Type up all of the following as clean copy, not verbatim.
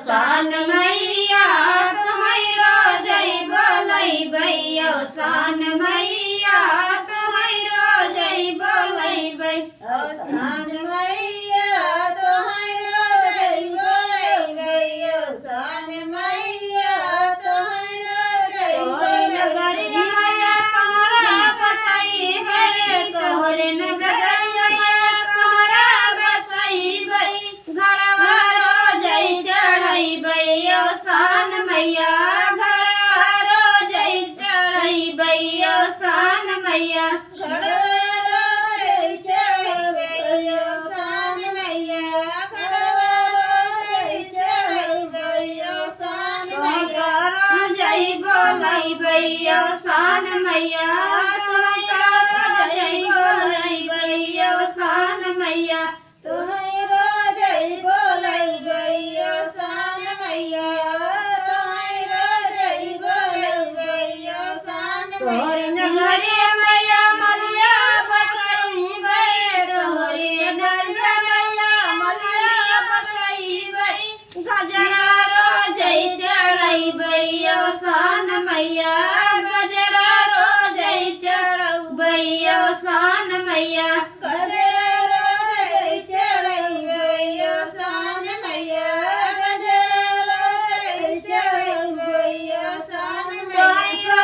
सान मैया तुम्हारो जय बोलैबै सान मैया तुम्हारो जय बोलैबै सान मैया तुम्हारो जय बोलैबै सान मैया तुम्हारो जय बोलैबै तोहरा बसैबै तोहरे नगर तोहरा बसैबै घरवा रोजै चढ़ैबै सान मैया घरवा रोजै चढ़ैबै सान मैया घरवा रोजै चढ़ैबै सान मैया घरवा रोजै चढ़ैबै सान मैया जय बोलैबै सान मैया जय बोलैबै सान मैया तुम्हारो जय बोलैबै सान मैया तुम्हारो जय बोलैबै सान तोहरे मैया नगरे मैया मलिया बसैबै तोहरे नगर मैया मलिया बसैबै गजरा रोजै चढ़ैबै सान मैया गजरा रोजै चढ़बै सान मैया गजरा रोजै चढ़ैबै सान मैया गजरा रोजै चढ़ैबै सान मैया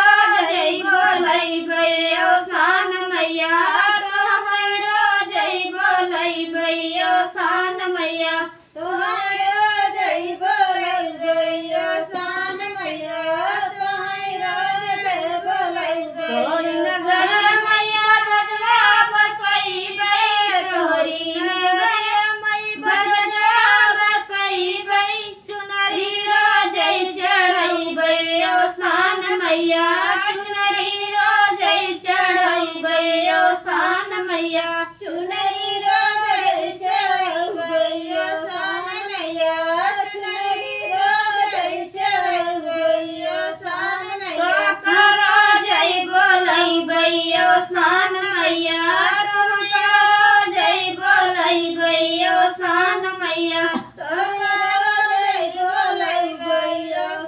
जय बोलैबै सान मैया तोहरो जय बोलैबै सान मैया तुम्हारो जय बोलैबै सान मैया तुम्हारो जय बोलैबै तोहरी नगर मैया गजरा बसैबै तोहरी नगर गजरा बसैबै चुनरी रोजै चढ़ैबै सान मैया चुनरी रोजै चढ़ैबै सान मैया चुनरी रोजै चढ़ैबै सान मैया चुनरी रोजै चढ़ैबै सान मैया तोहरा जय बोलैबै सान मैया तोहरा जय बोलैबै सान मैया तुम्हारो जय बोलैबै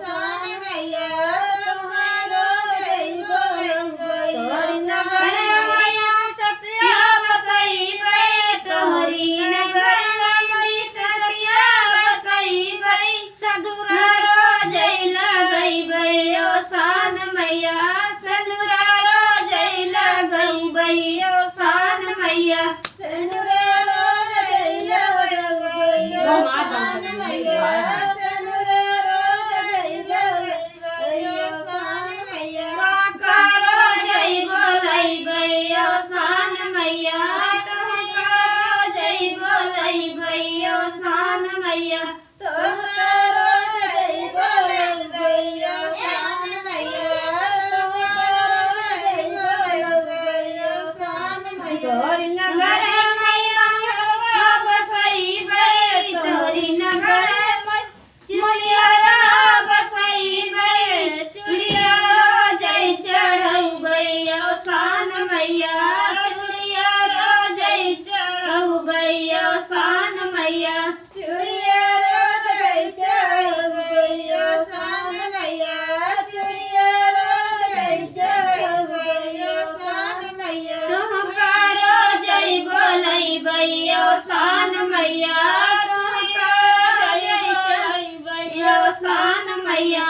सान मैया तुम्हारो जय बोलैबै तोहरी नगर मैया सतिया बसैबै तोहरी नगर मैया सतिया बसैबै सधुरा रोजै लगैबै सान मैया सधुरा रोजै लगैबै सान मैया सनुरा रोजै लगैबै सान मैया सनुरा रोजै लगैबै सान मैया करो जय बोलैबै सान मैया करो जय बोलैबै सान मैया तुम्हारो जय बोलैबै सान मैया तुम्हारो जय बोलैबै सान मैया तोहरी नगर मैया बसैबै तोहरी नगर चुड़िया बसैबै चुड़िया रोजै चढ़ैबै सान मैया चुड़िया रोजै चढ़ैबै सान मैया चुड़िया रोजै चढ़ैबै सान मैया चुड़िया रोजै चढ़ैबै सान मैया तुहकारो जय बोलैबै सान मैया तुहकारो जय चढ़ैबै सान मैया